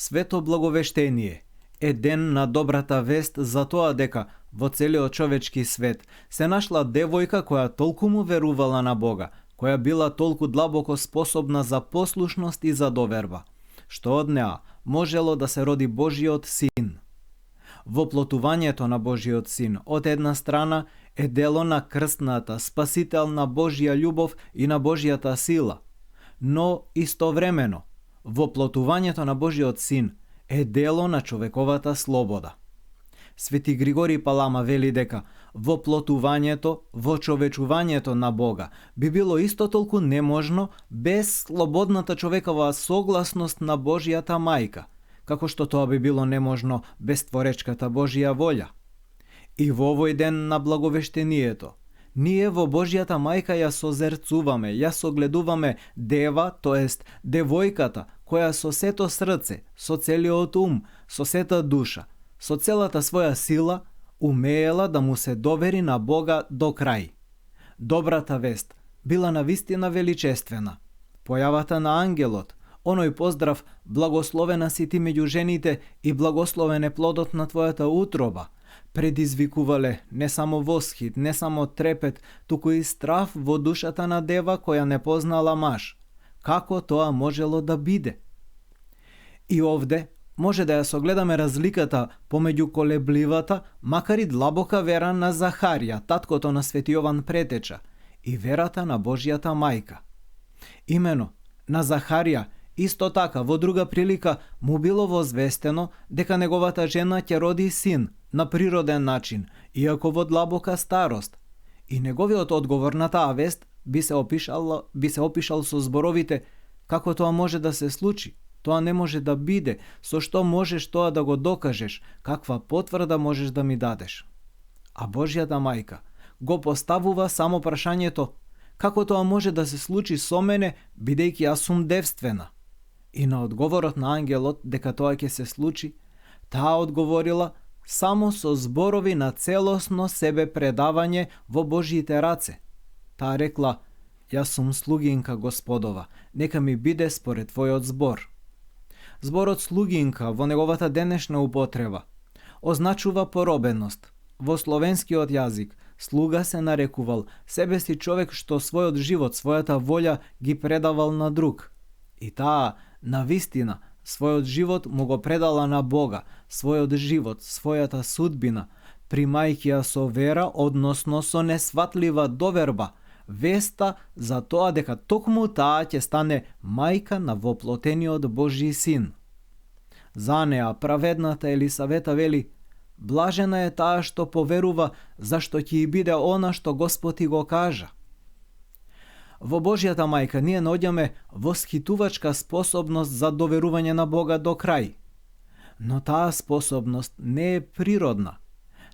Свето благовештение е ден на добрата вест за тоа дека во целиот човечки свет се нашла девојка која толку му верувала на Бога, која била толку длабоко способна за послушност и за доверба, што од неа можело да се роди Божиот син. Воплотувањето на Божиот син од една страна е дело на крстната, спасителна Божја љубов и на Божјата сила, но истовремено воплотувањето на Божиот син е дело на човековата слобода. Свети Григорий Палама вели дека воплотувањето, вочовечувањето на Бога би било исто толку неможно без слободната човекова согласност на Божјата мајка, како што тоа би било неможно без творечката Божја волја. И во овој ден на благовештението, ние во Божјата мајка ја созерцуваме, ја согледуваме дева, тоест девојката, која со сето срце, со целиот ум, со сета душа, со целата своја сила, умеела да му се довери на Бога до крај. Добрата вест била навистина величествена. Појавата на ангелот, оној поздрав благословена си ти меѓу жените и благословен е плодот на твојата утроба, предизвикувале не само восхит, не само трепет, туку и страв во душата на дева која не познала маж. Како тоа можело да биде? И овде може да ја согледаме разликата помеѓу колебливата, макар и длабока вера на Захарија, таткото на Свети Јован Претеча, и верата на Божјата мајка. Имено, на Захарија исто така во друга прилика му било возвестено дека неговата жена ќе роди син на природен начин, иако во длабока старост. И неговиот одговор на таа вест би се опишал со зборовите: како тоа може да се случи? Тоа не може да биде. Со што можеш тоа да го докажеш? Каква потврда можеш да ми дадеш? А Божјата мајка го поставува само прашањето: како тоа може да се случи со мене, бидејќи јас сум девствена? И на одговорот на ангелот дека тоа ќе се случи, таа одговорила само со зборови на целосно себе предавање во Божјите раце. Таа рекла: јас сум слугинка Господова, нека ми биде според твојот збор. Зборот слугинка во неговата денешна употреба означува поробеност. Во словенскиот јазик слуга се нарекувал себе си човек што својот живот, својата волја ги предавал на друг. И таа, навистина, својот живот му го предала на Бога, својот живот, својата судбина, примајќи ја со вера, односно со несватлива доверба, веста за тоа дека токму таа ќе стане мајка на воплотениот Божји син. За неа праведната Елисавета вели: блажена е таа што поверува, зашто ќе и биде она што Господ и го кажа. Во Божјата мајка ние наоѓаме восхитувачка способност за доверување на Бога до крај. Но таа способност не е природна.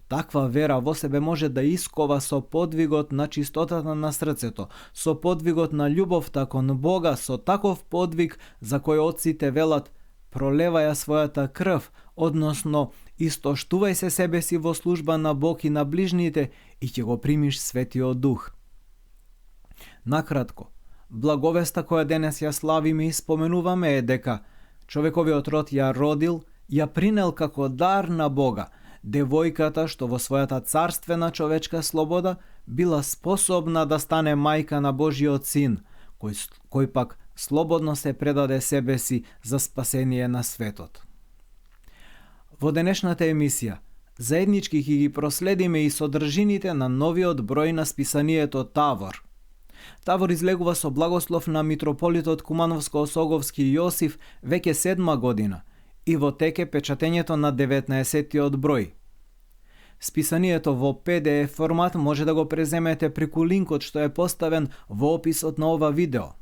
Таква вера во себе може да искова со подвигот на чистотата на срцето, со подвигот на љубовта кон Бога, со таков подвиг за кој отците велат: пролеваја својата крв, односно истоштувај се себе си во служба на Бог и на ближните и ќе го примиш Светиот Дух. Накратко, благовеста која денес ја славиме и споменуваме е дека човековиот род ја родил, ја принел како дар на Бога девојката што во својата царствена човечка слобода била способна да стане мајка на Божиот син, кој пак слободно се предаде себе си за спасение на светот. Во денешната емисија заеднички ќе ги проследиме и содржините на новиот број на списанието Тавор. Тавор излегува со благослов на митрополитот Кумановско-Осоговски Јосиф веќе 7 година и во тек е печатењето на 19-тиот број. Списанието во PDF формат може да го преземете преку линкот што е поставен во описот на ова видео.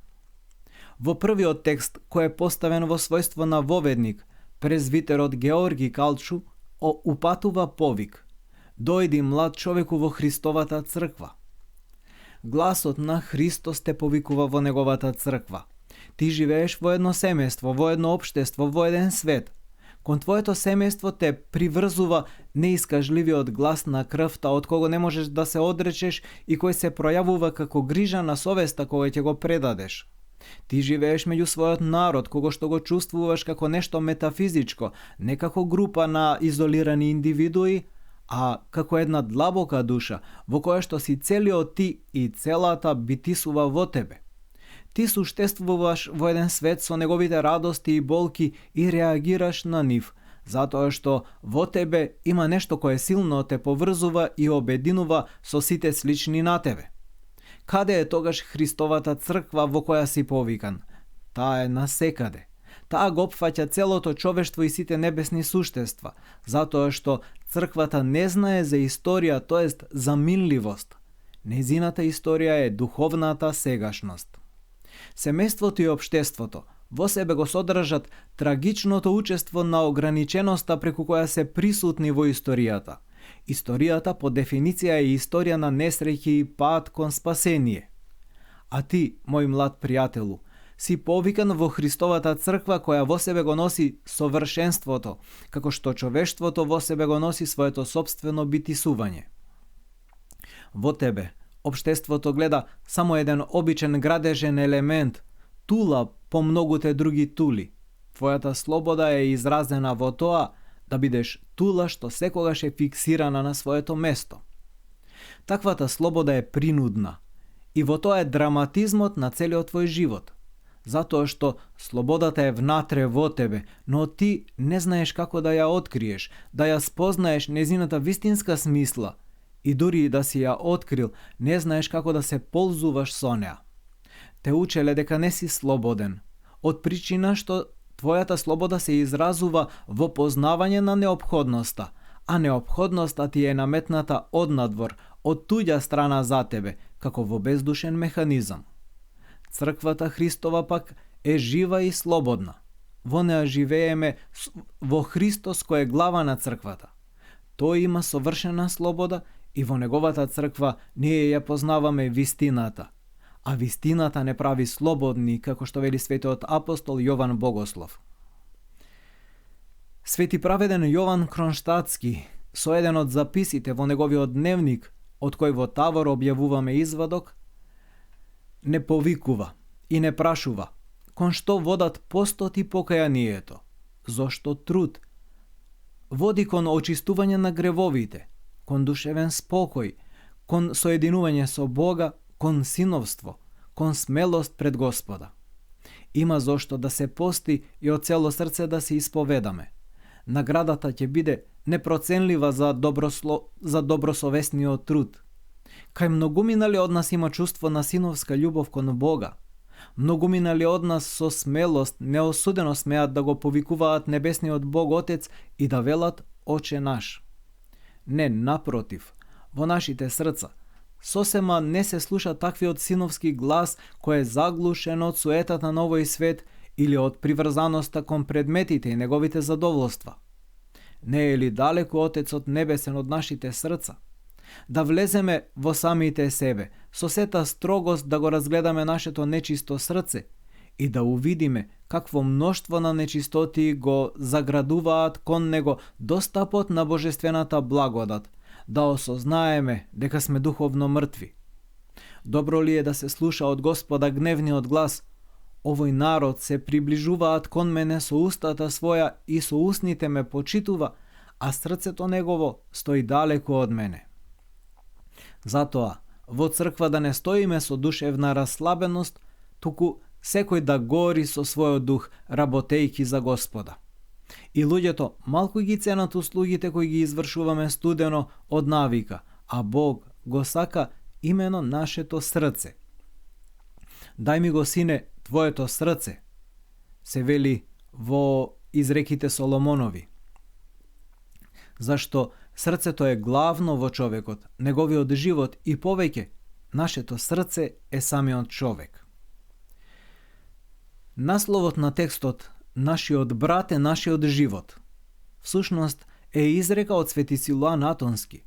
Во првиот текст, кој е поставен во својство на воведник, презвитерот Георги Калчу упатува повик: дојди млад човеку во Христовата црква. Гласот на Христос те повикува во неговата црква. Ти живееш во едно семејство, во едно општество, во еден свет. Кон твоето семејство те приврзува неискажливиот глас на крвта, од кого не можеш да се одречеш и кој се пројавува како грижа на совеста кога ќе го предадеш. Ти живееш меѓу својот народ, кого што го чувствуваш како нешто метафизичко, не како група на изолирани индивидуи, а како една длабока душа, во која што си целиот ти и целата битисува во тебе. Ти суштествуваш во еден свет со неговите радости и болки и реагираш на нив, затоа што во тебе има нешто кое силно те поврзува и обединува со сите слични на тебе. Каде е тогаш Христовата црква во која си повикан? Таа е насекаде. Таа го опфаќа целото човештво и сите небесни суштества, затоа што црквата не знае за историја, тоест за минливост. Незината историја е духовната сегашност. Семејството и општеството во себе го содржат трагичното учество на ограниченоста преку која се присутни во историјата. Историјата по дефиниција е историја на несреќи и пат кон спасение. А ти, мој млад пријателу, си повикан во Христовата црква која во себе го носи совршенството, како што човештвото во себе го носи своето собствено битисување. Во тебе, општеството гледа само еден обичен градежен елемент, тула по многуте други тули. Твојата слобода е изразена во тоа да бидеш тула што секогаш е фиксирана на своето место. Таквата слобода е принудна и во тоа е драматизмот на целиот твој живот. Затоа што слободата е внатре во тебе, но ти не знаеш како да ја откриеш, да ја спознаеш незината вистинска смисла и дури и да си ја открил, не знаеш како да се ползуваш со неа. Те учеле дека не си слободен, од причина што твојата слобода се изразува во познавање на неопходноста, а неопходноста ти е наметната однадвор, од туѓа страна за тебе, како во бездушен механизам. Црквата Христова пак е жива и слободна. Во неа живееме во Христос кој е глава на црквата. Тој има совршена слобода и во неговата црква ние ја познаваме вистината. А вистината не прави слободни, како што вели светиот апостол Јован Богослов. Свети праведен Јован Кронштадтски, со еден од записите во неговиот дневник, од кој во Тавор објавуваме извадок, не повикува и не прашува кон што водат постот и покајанието, зошто труд, води кон очистување на гревовите, кон душевен спокој, кон соединување со Бога, кон синовство, кон смелост пред Господа. Има зошто да се пости и од цело срце да се исповедаме. Наградата ќе биде непроценлива за добросовесниот труд. Кај многуминали од нас има чувство на синовска љубов кон Бога. Многуминали од нас со смелост неосудено смеат да го повикуваат небесниот Бог Отец и да велат Оче наш. Не, напротив, во нашите срца сосема не се слуша таквиот синовски глас кој е заглушен од суетата на овој свет или од приврзаноста кон предметите и неговите задоволства. Не е ли далеку Отецот Небесен од нашите срца? Да влеземе во самите себе, со сета строгост да го разгледаме нашето нечисто срце и да увидиме какво мноштво на нечистоти го заградуваат кон него достапот на божествената благодат, да осознаеме дека сме духовно мртви. Добро ли е да се слуша од Господа гневниот глас: овој народ се приближуваат кон мене со устата своја и со устните ме почитува, а срцето негово стои далеку од мене. Затоа, во црква да не стоиме со душевна расслабеност, туку секој да гори со својот дух, работејки за Господа. И луѓето малку ги ценат услугите кои ги извршуваме студено од навика, а Бог го сака имено нашето срце. Дај ми го, сине, твоето срце, се вели во изреките Соломонови. Зашто срцето е главно во човекот, неговиот живот и повеќе, нашето срце е самиот човек. Насловот на текстот "Нашиот брат е нашиот живот" всушност е изрека од Свети Силуан Атонски.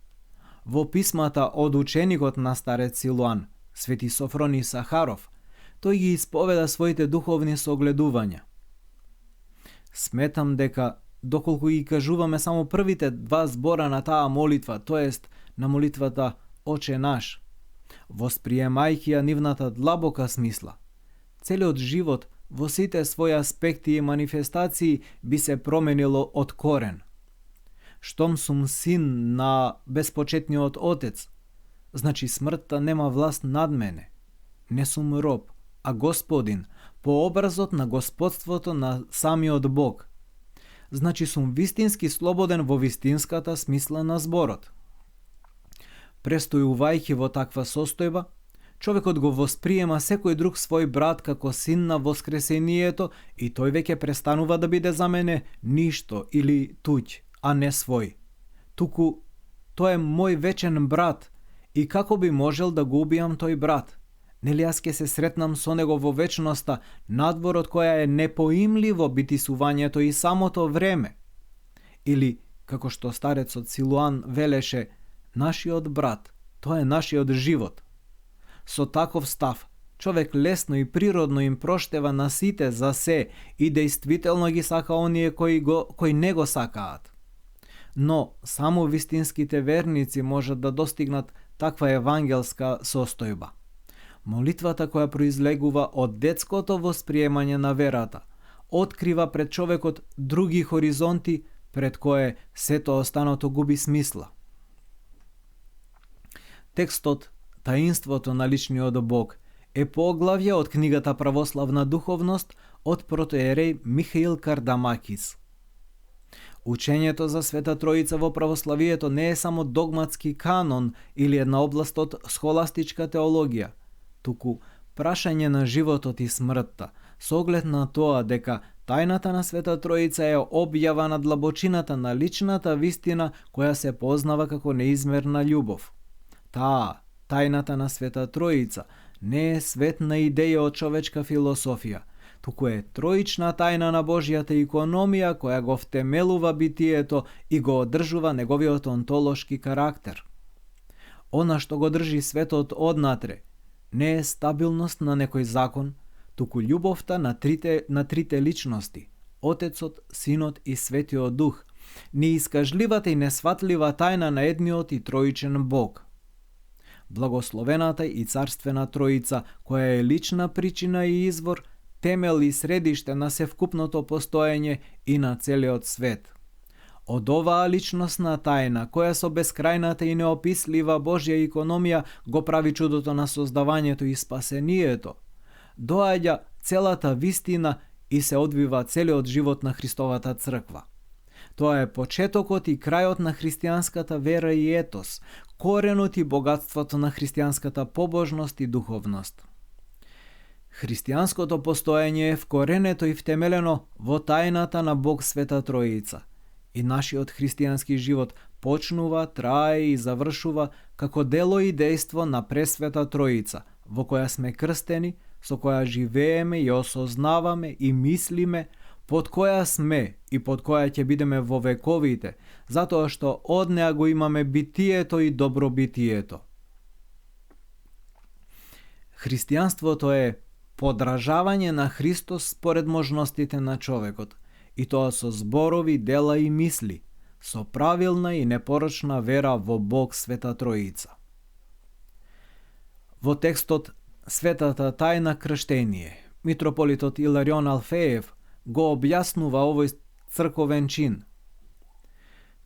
Во писмата од ученикот на старец Силуан, Свети Софрони Сахаров, тој ги исповеда своите духовни согледувања. Сметам дека доколку ги кажуваме само првите два збора на таа молитва, тоест на молитвата Оче наш, восприемајќи ја нивната длабока смисла, Целиот живот во сите своји аспекти и манифестации би се променило од корен. Штом сум син на безпочетниот Отец, значи смртта нема власт над мене. Не сум роб, а Господин, по образот на господството на самиот Бог. Значи сум вистински слободен во вистинската смисла на зборот. Престојувајќи во таква состојба, човекот го восприема секој друг свој брат како син на воскресението и тој веќе престанува да биде за мене ништо или туѓ, а не свој. Туку, тој е мој вечен брат и како би можел да го убијам тој брат? Нели јас ке се сретнам со него во вечноста, надвор од која е непоимливо битисувањето и самото време? Или, како што старецот Силуан велеше, нашиот брат, тоа е нашиот живот. Со таков став, човек лесно и природно им проштева на сите за се и действително ги сака оние кои не го сакаат. Но само вистинските верници можат да достигнат таква евангелска состојба. Молитвата која произлегува од детското восприемање на верата, открива пред човекот други хоризонти пред кое сето останато губи смисла. Текстот Таинството на личниот Бог е поглавје од книгата Православна духовност од протоиерей Михаил Кардамакис. Учењето за Света Троица во православието не е само догматски канон или една област од схоластичка теологија, туку прашање на животот и смртта, со оглед на тоа дека тајната на Света Троица е објава на длабочината на личната вистина која се познава како неизмерна љубов. Тајната на Света Троица не е светна идеја од човечка философија, туку е троична тајна на Божјата икономија која го втемелува битието и го одржува неговиот онтолошки карактер. Она што го држи светот однатре не е стабилност на некој закон, туку љубовта на трите личности, Отецот, Синот и Светиот Дух, неискажливата и несватлива тајна на едниот и троичен Бог. Благословената и царствена Троица, која е лична причина и извор, темел и средиште на севкупното постоење и на целиот свет. Од оваа личностна тајна, која со бескрајната и неопислива Божја икономија го прави чудото на создавањето и спасението, доаѓа целата вистина и се одвива целиот живот на Христовата црква. Тоа е почетокот и крајот на христијанската вера и етос, коренот и богатството на христијанската побожност и духовност. Христијанското постоење е вкоренето и втемелено во тајната на Бог Света Троица. И нашиот христијански живот почнува, трае и завршува како дело и дејство на Пресвета Троица, во која сме крстени, со која живееме и осознаваме и мислиме, под која сме и под која ќе бидеме во вековите, затоа што од неа го имаме битието и добробитието. Христијанството е подражавање на Христос според можностите на човекот, и тоа со зборови, дела и мисли, со правилна и непорочна вера во Бог Света Троица. Во текстот Светата тајна крштение, митрополитот Иларион Алфеев го објаснува овој црковен чин.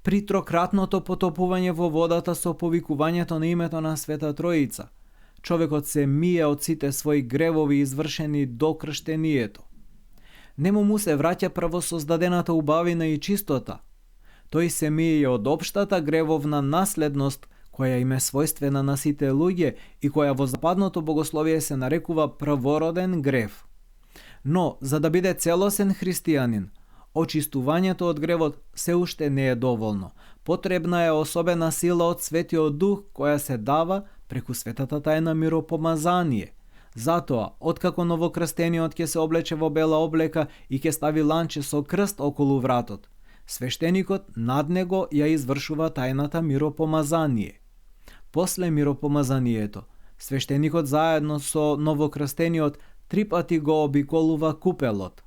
При трократното потопување во водата со повикувањето на името на Света Троица, човекот се мие од сите своји гревови извршени до крштението. Нему му се враќа првосоздадената убавина и чистота. Тој се мие од општата гревовна наследност која им е својствена на сите луѓе и која во западното богословие се нарекува првороден грев. Но, за да биде целосен христијанин, очистувањето од гревот се уште не е доволно. Потребна е особена сила од Светиот Дух која се дава преку светата тајна миропомазание. Затоа, откако новокрстениот ќе се облече во бела облека и ќе стави ланче со крст околу вратот, свештеникот над него ја извршува тајната миропомазание. После миропомазанието, свештеникот заедно со новокрстениот 3 пати го обиколува купелот.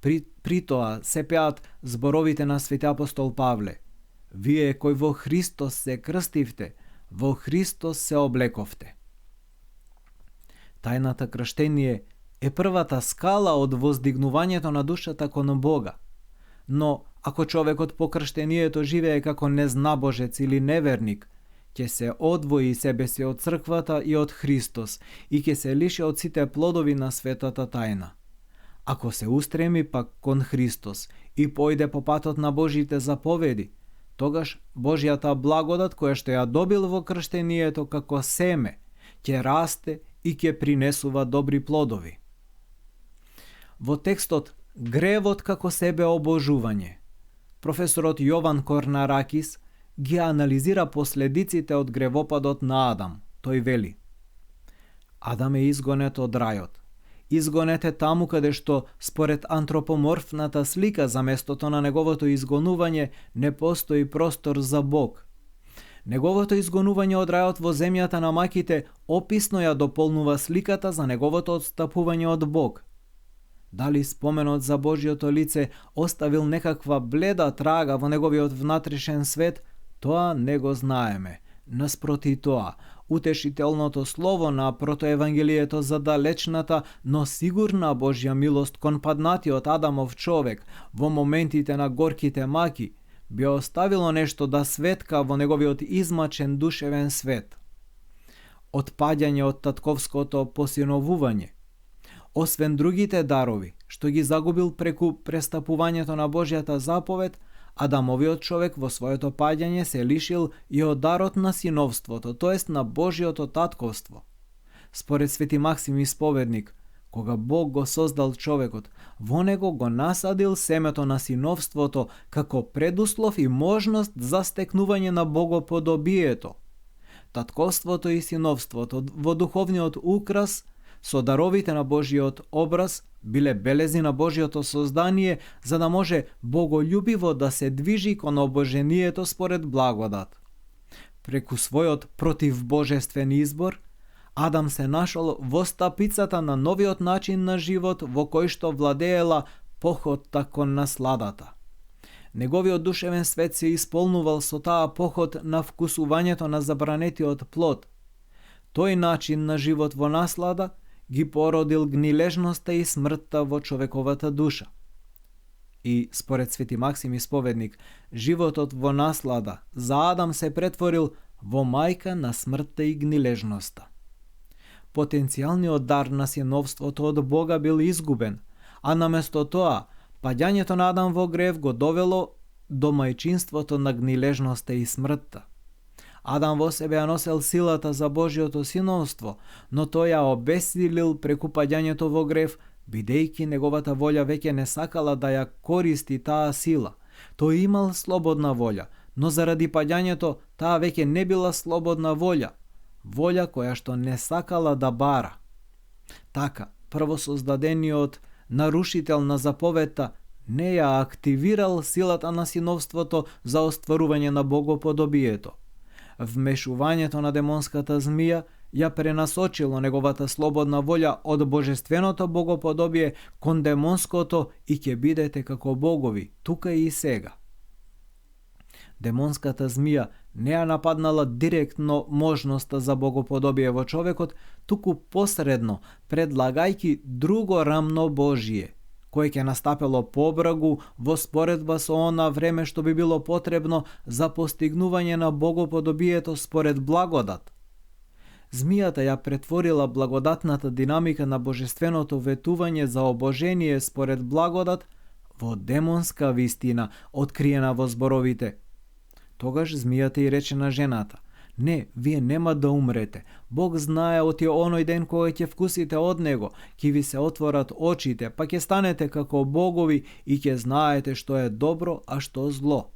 При тоа се пеат зборовите на свети апостол Павле: Вие кои во Христос се крстивте, во Христос се облековте. Тајната крштение е првата скала од воздигнувањето на душата кон Бога. Но, ако човекот по крштението живее како незнабожец или неверник, ќе се одвои себе си од црквата и од Христос и ќе се лиши од сите плодови на светата тајна. Ако се устреми пак кон Христос и појде по патот на Божите заповеди, тогаш Божјата благодат која што ја добил во крштението како семе, ќе расте и ќе принесува добри плодови. Во текстот "Гревот како себе обожување", професорот Јован Корнаракис ги анализира последиците од гревопадот на Адам. Тој вели: Адам е изгонет од рајот. Изгонет е таму каде што, според антропоморфната слика за местото на неговото изгонување, не постои простор за Бог. Неговото изгонување од рајот во земјата на маките описно ја дополнува сликата за неговото отстапување од Бог. Дали споменот за Божјото лице оставил некаква бледа трага во неговиот внатрешен свет, тоа не го знаеме. Наспроти тоа, утешителното слово на протоевангелието за далечната, но сигурна Божја милост кон паднатиот Адамов човек во моментите на горките маки би оставило нешто да светка во неговиот измачен душевен свет. Отпаѓање од татковското посиновување. Освен другите дарови, што ги загубил преку престапувањето на Божјата заповед, Адамовиот човек во своето паѓање се лишил и од дарот на синовството, тоест на Божјото татковство. Според Свети Максим Исповедник, кога Бог го создал човекот, во него го насадил семето на синовството како предуслов и можност за стекнување на богоподобието. Татковството и синовството во духовниот украс со даровите на Божиот образ биле белези на Божиото создание, за да може боголюбиво да се движи кон обожението според благодат. Преку својот противбожествен избор, Адам се нашол во стапицата на новиот начин на живот во кој што владеела похотта кон насладата. Неговиот душевен свет се исполнувал со таа похот на вкусувањето на забранетиот плод. Тој начин на живот во наслада ги породил гнилежноста и смртта во човековата душа. И, според Свети Максим Исповедник, животот во наслада за Адам се претворил во мајка на смртта и гнилежноста. Потенцијалниот дар на синовството од Бога бил изгубен, а наместо тоа, паѓањето на Адам во грев го довело до мајчинството на гнилежноста и смртта. Адам во себе ја носел силата за Божјото синовство, но тој ја обесилил преку паѓањето во грев, бидејќи неговата волја веќе не сакала да ја користи таа сила. Тој имал слободна волја, но заради паѓањето таа веќе не била слободна волја, волја која што не сакала да бара. Така, првосоздадениот нарушител на заповедта не ја активирал силата на синовството за остварување на богоподобието. Вмешувањето на демонската змија ја пренасочило неговата слободна волја од божественото богоподобие кон демонското и ќе бидете како богови, тука и сега. Демонската змија не ја нападнала директно можноста за богоподобие во човекот, туку посредно, предлагајќи друго рамно Божие, кој ќе настапело побрагу во споредба со она време што би било потребно за постигнување на богоподобието според благодат. Змијата ја претворила благодатната динамика на божественото ветување за обожение според благодат во демонска вистина, откриена во зборовите. Тогаш змијата и рече на жената: "Не, вие нема да умрете. Бог знае оти оној ден кога ќе вкусите од него, ќе ви се отворат очите, па ќе станете како богови и ќе знаете што е добро, а што зло."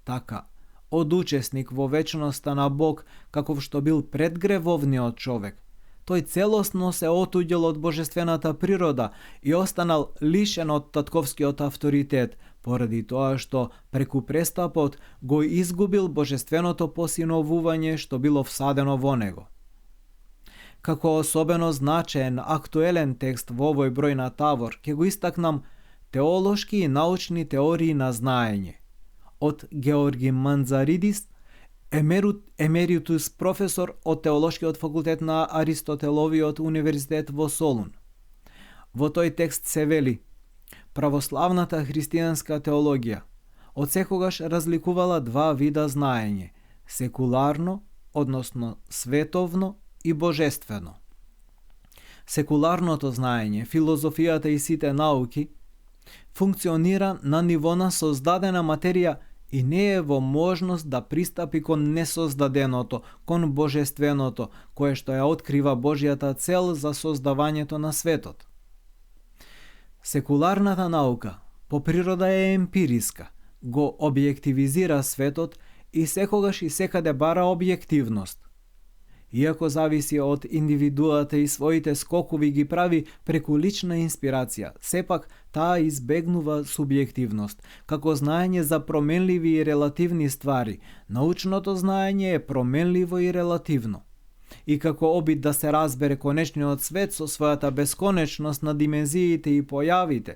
Така, од учесник во вечноста на Бог, каков што бил предгревовниот човек, тој целосно се отуѓил од божествената природа и останал лишен од татковскиот авторитет, поради тоа што преку престапот го изгубил божественото посиновување што било всадено во него. Како особено значаен актуелен текст во овој број на Тавор, ќе го истакнам теолошки и научни теории на знаење од Георги Манзаридис, емеритус професор од Теолошкиот факултет на Аристотеловиот универзитет во Солун. Во тој текст се вели: православната христијанска теологија одсекогаш разликувала два вида знаење: секуларно, односно световно, и божествено. Секуларното знаење, филозофијата и сите науки, функционира на ниво на создадена материја и не е во можност да пристапи кон несоздаденото, кон божественото, кое што ја открива Божјата цел за создавањето на светот. Секуларната наука по природа е емпириска, го објективизира светот и секогаш и секаде бара објективност. Иако зависи од индивидуата и своите скокови ги прави преку лична инспирација, сепак таа избегнува субјективност. Како знаење за променливи и релативни ствари, научното знаење е променливо и релативно. И како обид да се разбере конечниот свет со својата бесконечност на димензиите и појавите,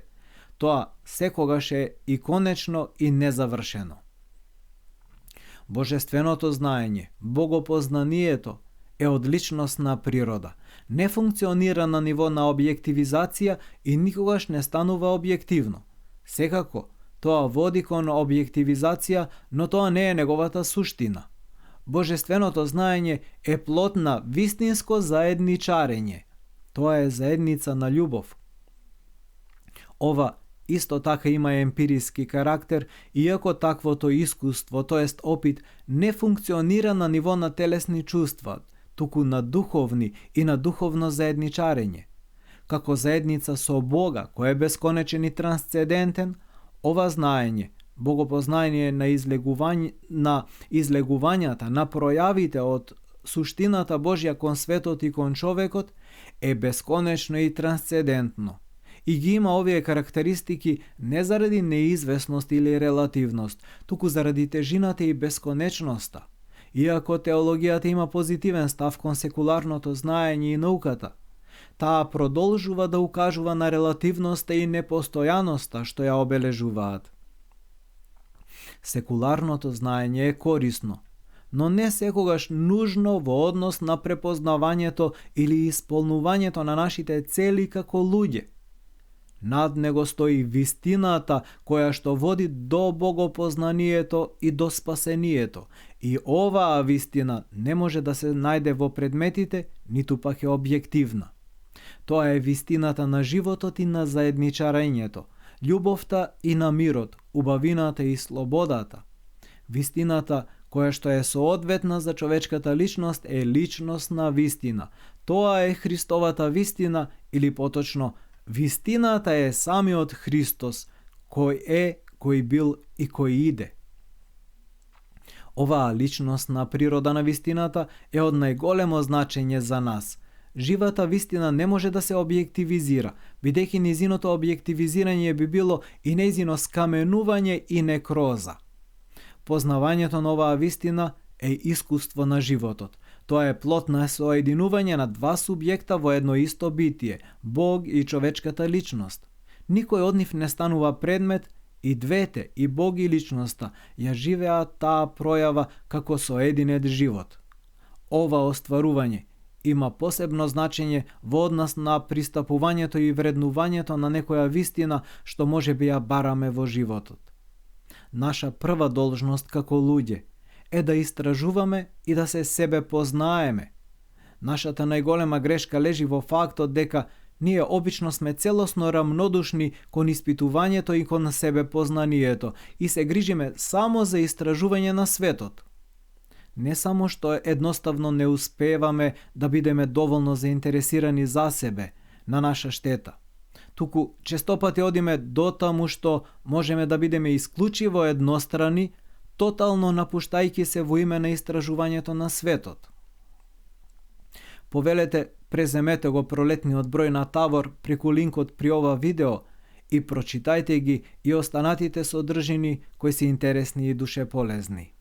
тоа секогаш е и конечно и незавршено. Божественото знаење, богопознанието, е од личностна природа. Не функционира на ниво на објективизација и никогаш не станува објективно. Секако, тоа води кон објективизација, но тоа не е неговата суштина. Божественото знаење е плод на вистинско заедничарење. Тоа е заедница на љубов. Ова исто така има емпириски карактер, иако таквото искуство, тоест опит, не функционира на ниво на телесни чувства, туку на духовни и на духовно заедничарење. Како заедница со Бога, кој е бесконечен и трансцендентен, ова знаење, богопознание на излегувањата, на пројавите од суштината Божја кон светот и кон човекот, е бесконечно и трансцендентно. И ги има овие карактеристики не заради неизвестност или релативност, туку заради тежината и бесконечноста. Иако теологијата има позитивен став кон секуларното знаење и науката, таа продолжува да укажува на релативноста и непостојаноста што ја обележуваат. Секуларното знаење е корисно, но не секогаш нужно во однос на препознавањето или исполнувањето на нашите цели како луѓе. Над него стои вистината која што води до богопознанието и до спасението. И оваа вистина не може да се најде во предметите, ниту пак е објективна. Тоа е вистината на животот и на заедничарењето, љубовта и на мирот, убавината и слободата. Вистината која што е соодветна за човечката личност е личностна вистина. Тоа е Христовата вистина или поточно вистината е самиот Христос, кој е, кој бил и кој иде. Оваа личностна природа на вистината е од најголемо значење за нас. Живата вистина не може да се објективизира, бидејќи низиното објективизирање би било и нејзино скаменување и некроза. Познавањето на оваа вистина е искуство на животот. Тоа е плод на соединување на два субјекта во едно исто битие, Бог и човечката личност. Никој од нив не станува предмет, и двете, и Бог и личноста, ја живеат таа пројава како соединет живот. Ова остварување има посебно значење во однос на пристапувањето и вреднувањето на некоја вистина што може би ја бараме во животот. Наша прва должност како луѓе е да истражуваме и да се себе познаеме. Нашата најголема грешка лежи во фактот дека ние обично сме целосно рамнодушни кон испитувањето и кон себе познанието и се грижиме само за истражување на светот. Не само што едноставно не успеваме да бидеме доволно заинтересирани за себе, на наша штета, туку честопати одиме до таму што можеме да бидеме исклучиво еднострани, тотално напуштајќи се во име на истражувањето на светот. Повелете, преземете го пролетниот број на Тавор преку линкот при ова видео и прочитајте ги и останатите содржини кои се интересни и душеполезни.